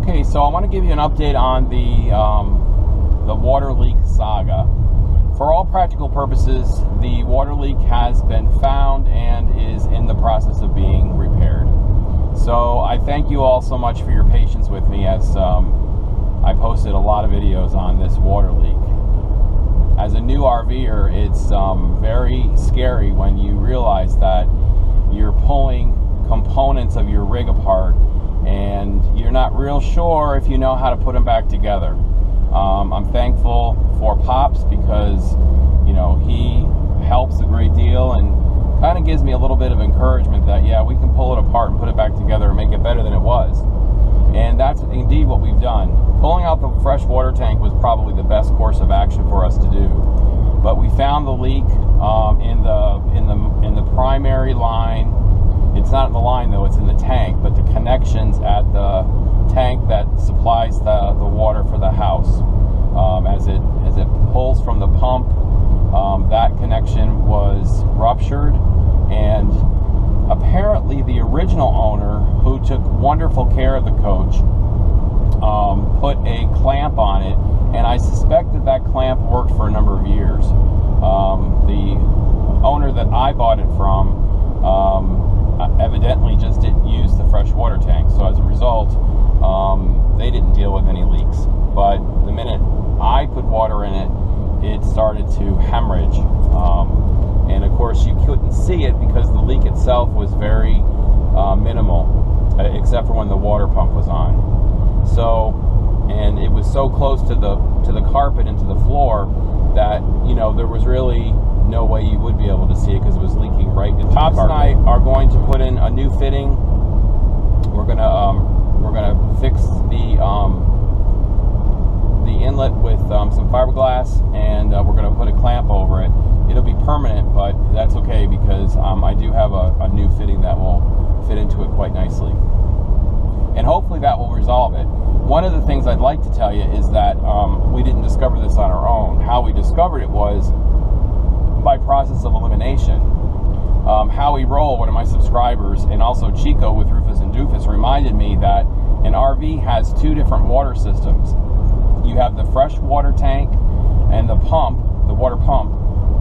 Okay, so I want to give you an update on the water leak saga. For all practical purposes, the water leak has been found and is in the process of being repaired. So I thank you all so much for your patience with me as I posted a lot of videos on this water leak. As a new RVer, it's very scary when you realize that you're pulling components of your rig apart and you're not real sure if you know how to put them back together. I'm thankful for Pops because, you know, he helps a great deal and kind of gives me a little bit of encouragement that, yeah, we can pull it apart and put it back together and make it better than it was. And that's indeed what we've done. Pulling out the fresh water tank was probably the best course of action for us to do. But we found the leak in the primary line. It's not in the line though, it's in the tank, but the connections at the tank that supplies the water for the house. As it pulls from the pump, that connection was ruptured, and apparently the original owner, who took wonderful care of the coach, put a clamp on it, and I suspect that clamp worked for a number of years. The owner that I bought it from evidently just didn't use the fresh water tank, so as a result they didn't deal with any leaks. But the minute I put water in it, it started to hemorrhage, and of course you couldn't see it because the leak itself was very minimal, except for when the water pump was on. So, and it was so close to the carpet and to the floor that, you know, there was really no way you would be able to see it because it was leaking right into the carpet. Pops and I are going to put in a new fitting. We're gonna fix the inlet with some fiberglass, and we're gonna put a clamp over it. It'll be permanent, but that's okay because I do have a new fitting that will fit into it quite nicely, and hopefully that will resolve it. One of the things I'd like to tell you is that we didn't discover this on our own. How we discovered it was by process of elimination. Howie Roll, one of my subscribers, and also Chico with Rufus and Dufus, reminded me that an RV has two different water systems. You have the fresh water tank and the pump, the water pump,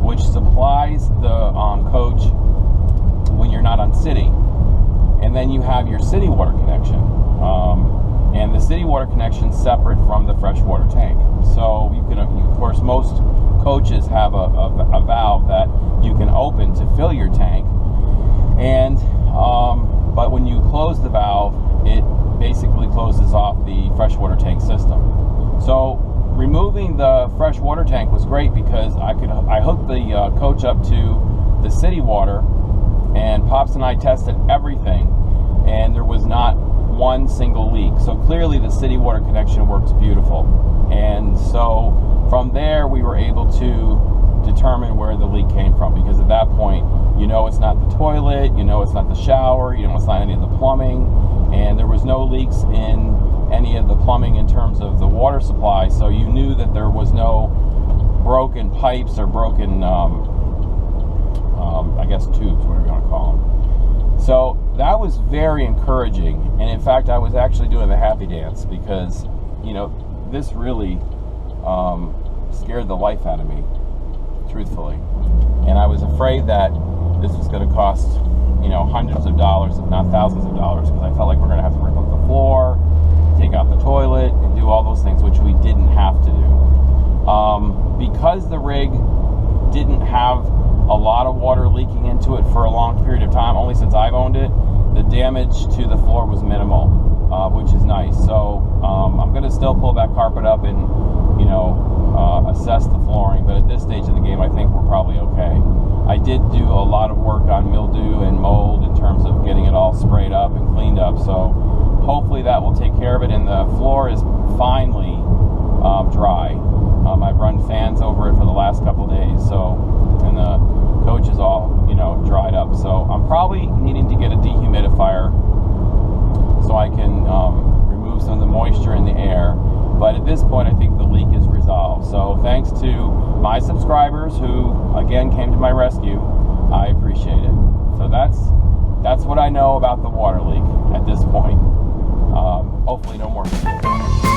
which supplies the coach when you're not on city. And then you have your city water connection. And the city water connection is separate from the fresh water tank. So you can, of course, most coaches have a valve that you can open to fill your tank. And but when you close the valve, it basically closes off the freshwater tank system. So removing the fresh water tank was great because I hooked the coach up to the city water, and Pops and I tested everything, and there was not one single leak. So clearly the city water connection works beautiful. And so from there we were able to determine where the leak came from, because at that point, you know, it's not the toilet, you know, it's not the shower, you know, it's not any of the plumbing, and there was no leaks in any of the plumbing in terms of the water supply, so you knew that there was no broken pipes or broken I guess tubes, whatever you want to call them. So that was very encouraging, and in fact I was actually doing the happy dance because, you know, this really scared the life out of me, truthfully. And I was afraid that this was going to cost, you know, hundreds of dollars, if not thousands of dollars, because I felt like we're going to have to rip up the floor, take out the toilet, and do all those things, which we didn't have to do. Because the rig didn't have a lot of water leaking into it for a long period of time, only since I've owned it, the damage to the floor was minimal, which is nice. So I'm going to still pull that carpet up and, you know, assess the flooring, but at this stage of the game I think we're probably okay. I did do a lot of work on mildew and mold in terms of getting it all sprayed up and cleaned up, so hopefully that will take care of it. And the floor is finally dry. I've run fans over it for the last couple of days, so, and the coach is all, you know, dried up. So I'm probably needing to get a dehumidifier so I can remove some of the moisture in the air. But at this point, I think the leak is resolved. So thanks to my subscribers who, again, came to my rescue. I appreciate it. So that's what I know about the water leak at this point. Hopefully no more videos on it.